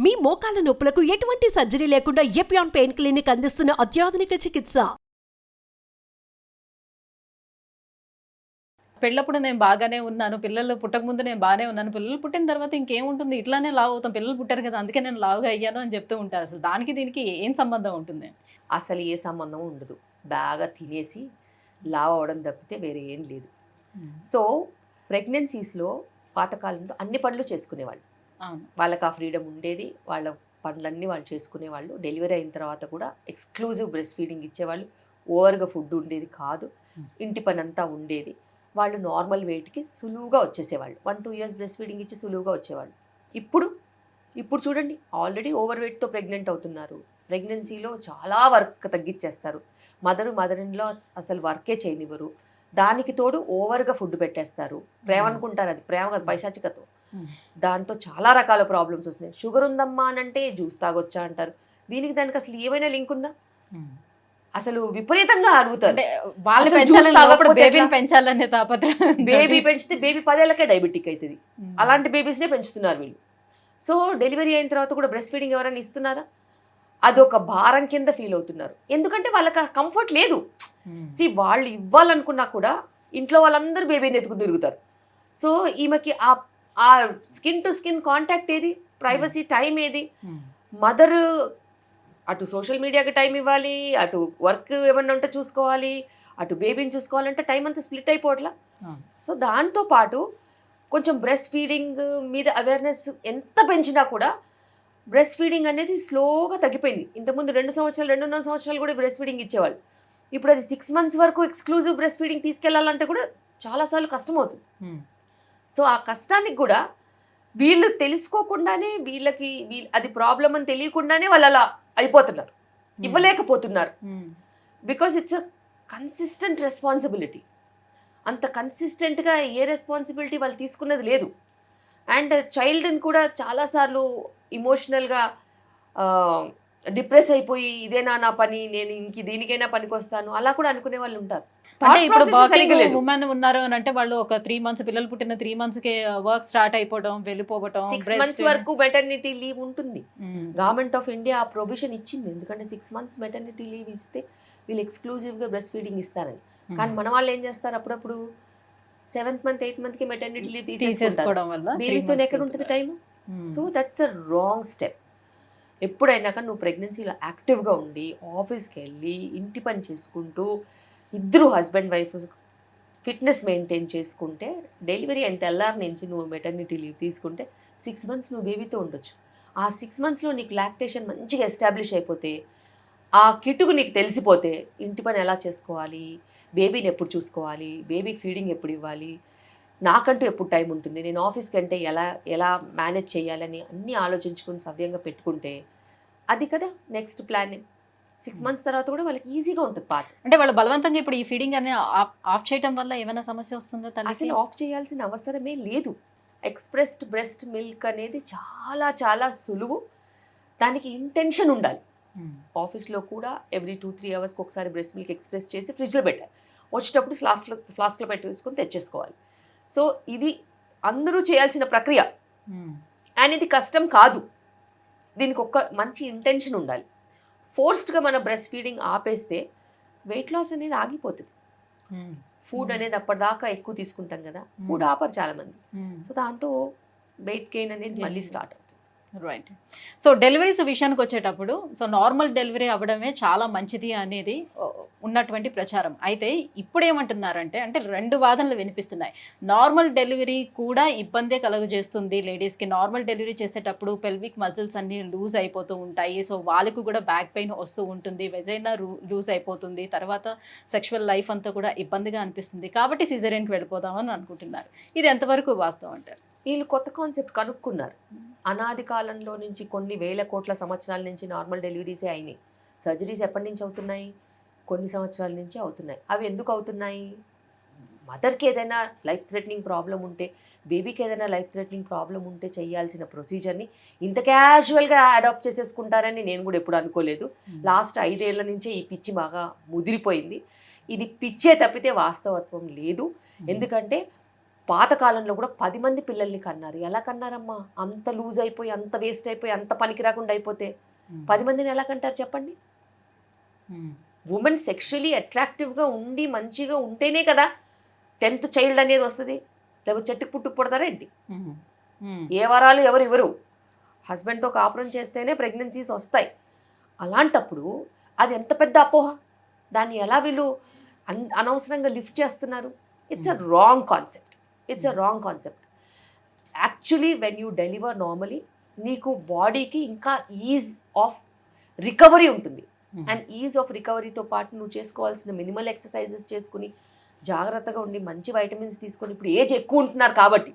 మీ మోకాల నొప్పులకు ఎటువంటి సర్జరీ లేకుండా ఎపియాన్ పెయిన్ క్లినిక్ అందిస్తున్న అత్యాధునిక చికిత్స. పెళ్ళప్పుడు నేను బాగానే ఉన్నాను, పిల్లలు పుట్టకముందు నేను బాగానే ఉన్నాను, పిల్లలు పుట్టిన తర్వాత ఇంకేముంటుంది, ఇట్లానే లావు అవుతాం, పిల్లలు పుట్టారు కదా అందుకే నేను లావుగా అయ్యాను అని చెప్తూ ఉంటారు. అసలు దానికి దీనికి ఏం సంబంధం ఉంటుంది? అసలు ఏ సంబంధం ఉండదు. బాగా తినేసి లావ్ అవ్వడం తప్పితే వేరే ఏం లేదు. సో ప్రెగ్నెన్సీస్లో పాతకాలంలో అన్ని పనులు చేసుకునేవాళ్ళు, వాళ్ళకి ఆ ఫ్రీడమ్ ఉండేది, వాళ్ళ పనులన్నీ వాళ్ళు చేసుకునేవాళ్ళు. డెలివరీ అయిన తర్వాత కూడా ఎక్స్క్లూజివ్ బ్రెస్ట్ ఫీడింగ్ ఇచ్చేవాళ్ళు, ఓవర్గా ఫుడ్ ఉండేది కాదు, ఇంటి పని అంతా ఉండేది. వాళ్ళు నార్మల్ వెయిట్కి సులువుగా వచ్చేసేవాళ్ళు. 1-2 years బ్రెస్ట్ ఫీడింగ్ ఇచ్చి సులువుగా వచ్చేవాళ్ళు. ఇప్పుడు చూడండి, ఆల్రెడీ ఓవర్ వెయిట్తో ప్రెగ్నెంట్ అవుతున్నారు. ప్రెగ్నెన్సీలో చాలా వర్క్ తగ్గించేస్తారు. మదర్ ఇన్ లా అసలు వర్కే చేయనివ్వరు. దానికి తోడు ఓవర్గా ఫుడ్ పెట్టేస్తారు. ప్రేమ అనుకుంటారు, అది ప్రేమ కాదు, పైశాచికతో. దాంతో చాలా రకాల ప్రాబ్లమ్స్ వస్తున్నాయి. షుగర్ ఉందమ్మా అని అంటే జ్యూస్ తాగొచ్చా అంటారు. దానికి అసలు ఏమైనా లింక్ ఉందా? అసలు విపరీతంగా అడుగుతారు. బేబీ పెంచితే బేబీ 10 ఏళ్ళకే డయాబెటిక్ అవుతుంది. అలాంటి బేబీస్నే పెంచుతున్నారు వీళ్ళు. సో డెలివరీ అయిన తర్వాత కూడా బ్రెస్ట్ ఫీడింగ్ ఎవరైనా ఇస్తున్నారా? అదొక భారం కింద ఫీల్ అవుతున్నారు. ఎందుకంటే వాళ్ళకి కంఫర్ట్ లేదు. వాళ్ళు ఇవ్వాలనుకున్నా కూడా ఇంట్లో వాళ్ళందరూ బేబీని ఎత్తుకుని తిరుగుతారు. సో ఈమెకి ఆ స్కిన్ టు స్కిన్ కాంటాక్ట్ ఏది, ప్రైవసీ టైం ఏది? మదర్ అటు సోషల్ మీడియాకి టైం ఇవ్వాలి, అటు వర్క్ ఏమన్నా ఉంటే చూసుకోవాలి, అటు బేబీని చూసుకోవాలంటే టైం అంతా స్ప్లిట్ అయిపోవట్లా. సో దాంతో పాటు కొంచెం బ్రెస్ట్ ఫీడింగ్ మీద అవేర్నెస్ ఎంత పెంచినా కూడా బ్రెస్ట్ ఫీడింగ్ అనేది స్లోగా తగ్గిపోయింది. ఇంతకుముందు 2 సంవత్సరాలు 2.5 సంవత్సరాలు కూడా బ్రెస్ట్ ఫీడింగ్ ఇచ్చేవాళ్ళు. ఇప్పుడు అది 6 months వరకు ఎక్స్క్లూజివ్ బ్రెస్ట్ ఫీడింగ్ తీసుకెళ్లాలంటే కూడా చాలాసార్లు కష్టమవుతుంది. సో ఆ కష్టానికి కూడా వీళ్ళు తెలుసుకోకుండానే వీళ్ళకి అది ప్రాబ్లం అని తెలియకుండానే వాళ్ళు అలా అయిపోతున్నారు, ఇవ్వలేకపోతున్నారు. Because it's a consistent responsibility. అంత కన్సిస్టెంట్గా ఏ రెస్పాన్సిబిలిటీ వాళ్ళు తీసుకున్నది లేదు. అండ్ చైల్డ్ని కూడా చాలాసార్లు ఇమోషనల్గా డిప్రెస్ అయిపోయి ఇదేనా నా పని, నేను ఇంక దీనికైనా పనికి వస్తాను, అలా కూడా అనుకునే వాళ్ళు ఉంటారు. అంటే ఇప్పుడు వర్కింగ్ ఉమెన్ ఉన్నారు అని అంటే వాళ్ళు ఒక 3 months పిల్లలు పుట్టిన 3 months కి వర్క్ స్టార్ట్ అయిపోవడం, వెళ్ళిపోవడం. 6 months వరకు మెటర్నిటీ లీవ్ ఉంటుంది. గవర్నమెంట్ ఆఫ్ ఇండియా ఆ ప్రొవిజన్ ఇచ్చింది. ఎందుకంటే 6 months మెటర్నిటీ లీవ్ ఇస్తే వీళ్ళు ఎక్స్క్లూజివ్గా బ్రెస్ట్ ఫీడింగ్ ఇస్తారని. కానీ మన వాళ్ళు ఏం చేస్తారు, అప్పుడప్పుడు 7th month 8th month కి మెటర్నిటీ లీవ్ తీసేసుకోవడం వల్ల బేబీతో ఎక్కడ ఉంటుంది time. So that's the wrong step. ఎప్పుడైనా కానీ నువ్వు ప్రెగ్నెన్సీలో యాక్టివ్గా ఉండి ఆఫీస్కి వెళ్ళి ఇంటి పని చేసుకుంటూ ఇద్దరు హస్బెండ్ వైఫ్ ఫిట్నెస్ మెయింటైన్ చేసుకుంటే డెలివరీ అయిన తెల్లారి నుంచి నువ్వు మెటర్నిటీ లీవ్ తీసుకుంటే 6 months నువ్వు బేబీతో ఉండొచ్చు. ఆ 6 monthsలో నీకు లాక్టేషన్ మంచిగా ఎస్టాబ్లిష్ అయిపోతే, ఆ కిటుకు నీకు తెలిసిపోతే ఇంటి పని ఎలా చేసుకోవాలి, బేబీని ఎప్పుడు చూసుకోవాలి, బేబీకి ఫీడింగ్ ఎప్పుడు ఇవ్వాలి, నాకంటూ ఎప్పుడు టైం ఉంటుంది, నేను ఆఫీస్కి అంటే ఎలా మేనేజ్ చేయాలని అన్నీ ఆలోచించుకుని సవ్యంగా పెట్టుకుంటే అది కదా నెక్స్ట్ ప్లాన్. 6 months తర్వాత కూడా వాళ్ళకి ఈజీగా ఉంటుంది పాత. అంటే వాళ్ళు బలవంతంగా ఇప్పుడు ఈ ఫీడింగ్ అని ఆఫ్ చేయడం వల్ల ఏమైనా సమస్య వస్తుందో? అసలు ఆఫ్ చేయాల్సిన అవసరమే లేదు. ఎక్స్ప్రెస్డ్ బ్రెస్ట్ మిల్క్ అనేది చాలా చాలా సులువు. దానికి ఇంటెన్షన్ ఉండాలి. ఆఫీస్లో కూడా ఎవ్రీ 2-3 hours ఒకసారి బ్రెస్ట్ మిల్క్ ఎక్స్ప్రెస్ చేసి ఫ్రిడ్జ్లో పెట్టాలి. వచ్చేటప్పుడు ఫ్లాస్క్లో పెట్టి వేసుకొని తెచ్చేసుకోవాలి. సో ఇది అందరూ చేయాల్సిన ప్రక్రియ. అండ్ ఇది కష్టం కాదు. దీనికి ఒక మంచి ఇంటెన్షన్ ఉండాలి. ఫోర్స్డ్గా మన బ్రెస్ట్ ఫీడింగ్ ఆపేస్తే వెయిట్ లాస్ అనేది ఆగిపోతుంది. ఫుడ్ అనేది అప్పటిదాకా ఎక్కువ తీసుకుంటాం కదా, ఫుడ్ ఆపరు చాలామంది. సో దాంతో వెయిట్ గెయిన్ అనేది మళ్ళీ స్టార్ట్ అవుతుంది. రైట్. సో డెలివరీస్ విషయానికి వచ్చేటప్పుడు సో నార్మల్ డెలివరీ అవ్వడమే చాలా మంచిది అనేది ఉన్నటువంటి ప్రచారం. అయితే ఇప్పుడు ఏమంటున్నారంటే, అంటే 2 వాదనలు వినిపిస్తున్నాయి. నార్మల్ డెలివరీ కూడా ఇబ్బందే కలుగజేస్తుంది లేడీస్కి. నార్మల్ డెలివరీ చేసేటప్పుడు పెల్విక్ మజిల్స్ అన్నీ లూజ్ అయిపోతూ ఉంటాయి. సో వాళ్ళకు కూడా బ్యాక్ పెయిన్ వస్తూ ఉంటుంది, వెజైనా లూజ్ అయిపోతుంది, తర్వాత సెక్షువల్ లైఫ్ అంతా కూడా ఇబ్బందిగా అనిపిస్తుంది. కాబట్టి సిజేరియన్కి వెళ్ళిపోదామని అనుకుంటున్నారు. ఇది ఎంతవరకు వాస్తవం అంటారు? వీళ్ళు కొత్త కాన్సెప్ట్ కనుక్కున్నారు. అనాది కాలంలో నుంచి కొన్ని వేల కోట్ల సంవత్సరాల నుంచి నార్మల్ డెలివరీసే అయినాయి. సర్జరీస్ ఎప్పటి నుంచి అవుతున్నాయి? కొన్ని సంవత్సరాల నుంచి అవుతున్నాయి. అవి ఎందుకు అవుతున్నాయి? మదర్కి ఏదైనా లైఫ్ థ్రెటనింగ్ ప్రాబ్లం ఉంటే, బేబీకి ఏదైనా లైఫ్ థ్రెటనింగ్ ప్రాబ్లం ఉంటే చేయాల్సిన ప్రొసీజర్ని ఇంత క్యాజువల్గా అడాప్ట్ చేసేసుకుంటారని నేను కూడా ఎప్పుడు అనుకోలేదు. లాస్ట్ 5 ఏళ్ల నుంచే ఈ పిచ్చి బాగా ముదిరిపోయింది. ఇది పిచ్చే తప్పితే వాస్తవత్వం లేదు. ఎందుకంటే పాతకాలంలో కూడా 10 మంది పిల్లల్ని కన్నారు. ఎలా కన్నారమ్మా? అంత లూజ్ అయిపోయి, అంత వేస్ట్ అయిపోయి, అంత పనికి రాకుండా అయిపోతే 10 మందిని ఎలా కంటారు చెప్పండి? ఉమెన్ సెక్షువలీ అట్రాక్టివ్గా ఉండి మంచిగా ఉంటేనే కదా 10th చైల్డ్ అనేది వస్తుంది. లేకపోతే చెట్టుకు పుట్టుకు పుడతారా ఏంటి? ఏ వరాలు ఎవరు ఇవ్వరు. హస్బెండ్తో కాపురం చేస్తేనే ప్రెగ్నెన్సీస్ వస్తాయి. అలాంటప్పుడు అది ఎంత పెద్ద అపోహ. దాన్ని ఎలా వీళ్ళు అనవసరంగా లిఫ్ట్ చేస్తున్నారు? It's a wrong concept. It's a wrong concept. Actually when you deliver normally నీకు బాడీకి ఇంకా ఈజ్ ఆఫ్ రికవరీ ఉంటుంది. అండ్ ఈజ్ ఆఫ్ రికవరీతో పాటు నువ్వు చేసుకోవాల్సిన మినిమల్ ఎక్సర్సైజెస్ చేసుకుని జాగ్రత్తగా ఉండి మంచి వైటమిన్స్ తీసుకొని, ఇప్పుడు ఏజ్ ఎక్కువ ఉంటున్నారు కాబట్టి,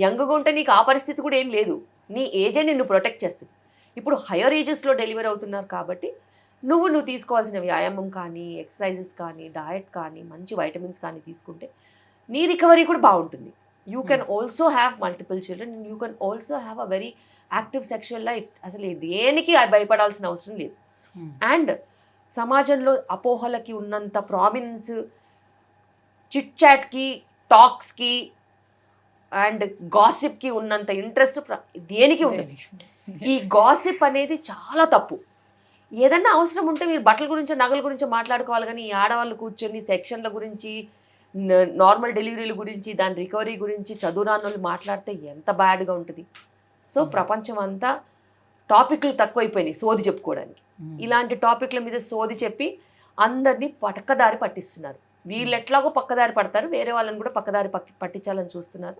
యంగ్గా ఉంటే నీకు ఆ పరిస్థితి కూడా ఏం లేదు. నీ ఏజే నిన్ను ప్రొటెక్ట్ చేస్తుంది. ఇప్పుడు హయ్యర్ ఏజెస్లో డెలివరీ అవుతున్నారు కాబట్టి నువ్వు తీసుకోవాల్సిన వ్యాయామం కానీ, ఎక్సర్సైజెస్ కానీ, డయట్ కానీ, మంచి వైటమిన్స్ కానీ తీసుకుంటే నీ రికవరీ కూడా బాగుంటుంది. You can also have multiple children and you can also have a very active sexual life. అసలు దేనికి భయపడాల్సిన అవసరం లేదు. అండ్ సమాజంలో అపోహలకి ఉన్నంత ప్రామినెన్స్ చిట్ చాట్కి, టాక్స్కి అండ్ గాసిప్కి ఉన్నంత ఇంట్రెస్ట్ దేనికి ఉండదు. ఈ గాసిప్ అనేది చాలా తప్పు. ఏదన్నా అవసరం ఉంటే మీరు బట్టల గురించో నగల గురించో మాట్లాడుకోవాలి, కానీ ఈ ఆడవాళ్ళు కూర్చొని సెక్షన్ల గురించి, నార్మల్ డెలివరీల గురించి, దాని రికవరీ గురించి చదువురాని వాళ్ళు మాట్లాడితే ఎంత బ్యాడ్గా ఉంటుంది. సో ప్రపంచం అంతా టాపిక్లు తక్కువైపోయినాయి సోది చెప్పుకోవడానికి. ఇలాంటి టాపిక్ల మీద సోది చెప్పి అందరినీ పక్కదారి పట్టిస్తున్నారు. వీళ్ళు ఎట్లాగో పక్కదారి పడతారు, వేరే వాళ్ళని కూడా పక్కదారి పట్టించాలని చూస్తున్నారు.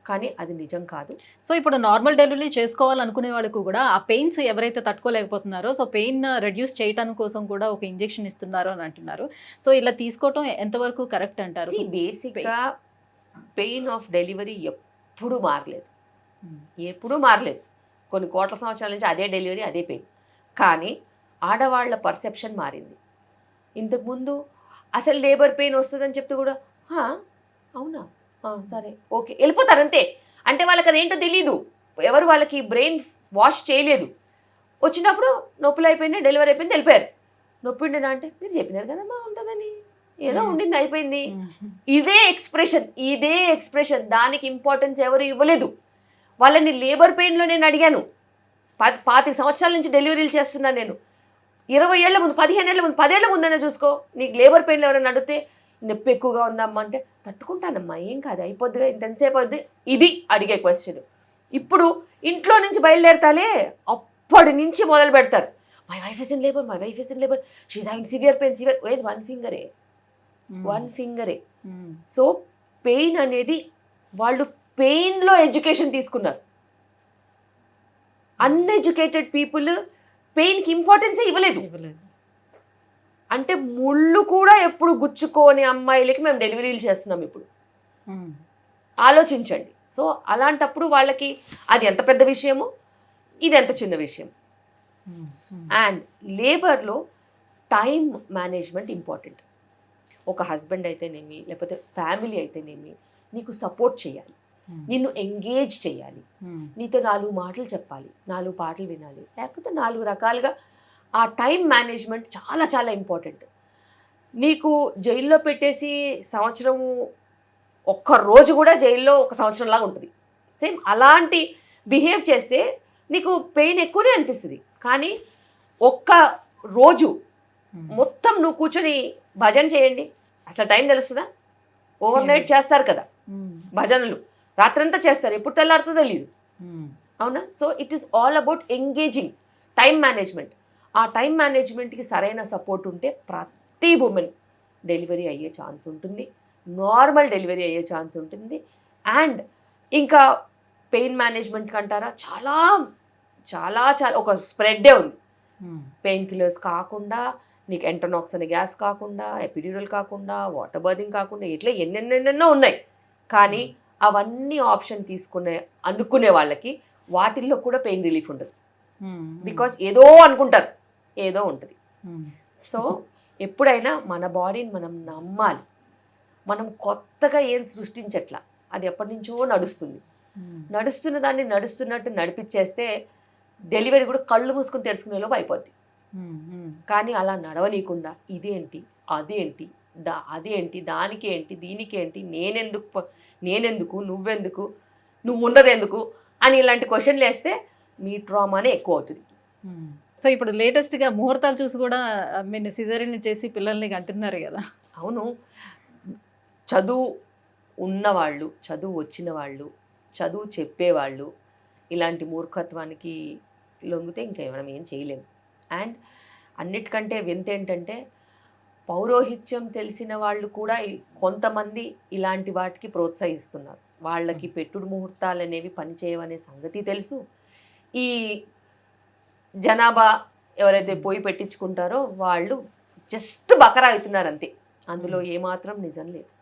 కానీ అది నిజం కాదు. సో ఇప్పుడు నార్మల్ డెలివరీ చేసుకోవాలనుకునే వాళ్ళకు కూడా ఆ పెయిన్స్ ఎవరైతే తట్టుకోలేకపోతున్నారో, సో పెయిన్ రెడ్యూస్ చేయడానికి కోసం కూడా ఒక ఇంజెక్షన్ ఇస్తున్నారు అని అంటున్నారు. సో ఇలా తీసుకోవటం ఎంతవరకు కరెక్ట్ అంటారు? బేసిక్గా పెయిన్ ఆఫ్ డెలివరీ ఎప్పుడూ మారలేదు. కొన్ని కోట్ల సంవత్సరాల నుంచి అదే డెలివరీ, అదే పెయిన్. కానీ ఆడవాళ్ల పర్సెప్షన్ మారింది. ఇంతకుముందు అసలు లేబర్ పెయిన్ వస్తుందని చెప్తే కూడా అవునా, సరే, ఓకే, వెళ్ళిపోతారు అంతే. అంటే వాళ్ళకి అదేంటో తెలీదు. ఎవరు వాళ్ళకి బ్రెయిన్ వాష్ చేయలేదు. వచ్చినప్పుడు నొప్పులు అయిపోయింది, డెలివరీ అయిపోయింది, వెళ్ళిపోయారు. నొప్పి ఉండేనా అంటే మీరు చెప్పినారు కదమ్మా ఉంటుందని, ఏదో ఉండింది, అయిపోయింది. ఇదే ఎక్స్ప్రెషన్. దానికి ఇంపార్టెన్స్ ఎవరు ఇవ్వలేదు. వాళ్ళని లేబర్ పెయిన్లో నేను అడిగాను. 25 సంవత్సరాల నుంచి డెలివరీలు చేస్తున్నాను నేను. 20 ఏళ్ల ముందు, 15 ఏళ్ల ముందు, 10 ఏళ్ల ముందనే చూసుకో, నీకు లేబర్ పెయిన్లో ఎవరైనా అడిగితే నొప్పి ఎక్కువగా ఉందమ్మా అంటే తట్టుకుంటానమ్మా, ఏం కాదు, అయిపోద్దిగా, ఇంతసేపు అవుద్ది. ఇది అడిగే క్వశ్చన్. ఇప్పుడు ఇంట్లో నుంచి బయలుదేరతాలే, అప్పటి నుంచి మొదలు పెడతారు. My wife is in labour, she's having severe pain. ఏది వన్ ఫింగరే. సో పెయిన్ అనేది వాళ్ళు పెయిన్లో ఎడ్యుకేషన్ తీసుకున్నారు. అన్ఎడ్యుకేటెడ్ పీపుల్ పెయిన్కి ఇంపార్టెన్సే ఇవ్వలేదు. అంటే ముళ్ళు కూడా ఎప్పుడు గుచ్చుకోని అమ్మాయిలకి మేము డెలివరీలు చేస్తున్నాం ఇప్పుడు. ఆలోచించండి. సో అలాంటప్పుడు వాళ్ళకి అది ఎంత పెద్ద విషయమో, ఇది ఎంత చిన్న విషయం. అండ్ లేబర్లో టైం మేనేజ్మెంట్ ఇంపార్టెంట్. ఒక హస్బెండ్ అయితేనేమి, లేకపోతే ఫ్యామిలీ అయితేనేమి, నీకు సపోర్ట్ చేయాలి, నిన్ను ఎంగేజ్ చేయాలి, నీతో 4 మాటలు చెప్పాలి, 4 పాటలు వినాలి, లేకపోతే 4 రకాలుగా. ఆ టైం మేనేజ్మెంట్ చాలా చాలా ఇంపార్టెంట్. నీకు జైల్లో పెట్టేసి సంవత్సరము, ఒక్క రోజు కూడా జైల్లో 1 సంవత్సరంలాగా ఉంటుంది. సేమ్ అలాంటి బిహేవ్ చేస్తే నీకు పెయిన్ ఎక్కువనే అనిపిస్తుంది. కానీ ఒక్క రోజు మొత్తం నువ్వు కూర్చొని భజన చేయండి, అసలు టైం తెలుస్తుందా? ఓవర్ నైట్ చేస్తారు కదా భజనలు, రాత్రంతా చేస్తారు, ఎప్పుడు తెల్లారుతుందో తెలియదు. అవునా? So it is all about engaging. Time management. ఆ టైం మేనేజ్మెంట్కి సరైన సపోర్ట్ ఉంటే ప్రతి ఉమెన్ డెలివరీ అయ్యే ఛాన్స్ ఉంటుంది, నార్మల్ డెలివరీ అయ్యే ఛాన్స్ ఉంటుంది. అండ్ ఇంకా పెయిన్ మేనేజ్మెంట్ కంటారా, చాలా చాలా చాలా ఒక స్ప్రెడ్డే ఉంది. పెయిన్ కిల్లర్స్ కాకుండా, నీకు ఎంటోనాక్స్ అనే గ్యాస్ కాకుండా, ఎపిడ్యూరల్ కాకుండా, వాటర్ బర్దింగ్ కాకుండా, ఇట్లా ఎన్నెన్నెన్నెన్నో ఉన్నాయి. కానీ అవన్నీ ఆప్షన్ అనుకునే వాళ్ళకి వాటిల్లో కూడా పెయిన్ రిలీఫ్ ఉండదు. బికాస్ ఏదో అనుకుంటారు, ఏదో ఉంటుంది. సో ఎప్పుడైనా మన బాడీని మనం నమ్మాలి. మనం కొత్తగా ఏం సృష్టించట్లా, అది ఎప్పటి నుంచో నడుస్తున్న దాన్ని నడుస్తున్నట్టు నడిపించేస్తే డెలివరీ కూడా కళ్ళు మూసుకొని తెరుచుకునేలోపు అయిపోద్ది. కానీ అలా నడవనీయకుండా ఇదేంటి అదేంటి అదేంటి, దానికి ఏంటి, దీనికి ఏంటి, నేనెందుకు, నువ్వెందుకు, నువ్వు ఉన్నదెందుకు అని ఇలాంటి క్వశ్చన్లు వేస్తే మీ ట్రామానే ఎక్కువ అవుతుంది. సో ఇప్పుడు లేటెస్ట్గా ముహూర్తాలు చూసి కూడా మీరు సిజేరియన్ చేసి పిల్లల్ని అంటున్నారు కదా. అవును, చదువు ఉన్నవాళ్ళు, చదువు వచ్చిన వాళ్ళు, చదువు చెప్పేవాళ్ళు ఇలాంటి మూర్ఖత్వానికి లొంగితే ఇంకా మనం ఏం చేయలేము. అండ్ అన్నిటికంటే వింత ఏంటంటే పౌరోహిత్యం తెలిసిన వాళ్ళు కూడా కొంతమంది ఇలాంటి వాటికి ప్రోత్సహిస్తున్నారు. వాళ్ళకి పెట్టుడు ముహూర్తాలు అనేవి పనిచేయవనే సంగతి తెలుసు. ఈ జనాభా ఎవరైతే పోయి పెట్టించుకుంటారో వాళ్ళు జస్ట్ బకరా అవుతున్నారు అంతే, అందులో ఏమాత్రం నిజం లేదు.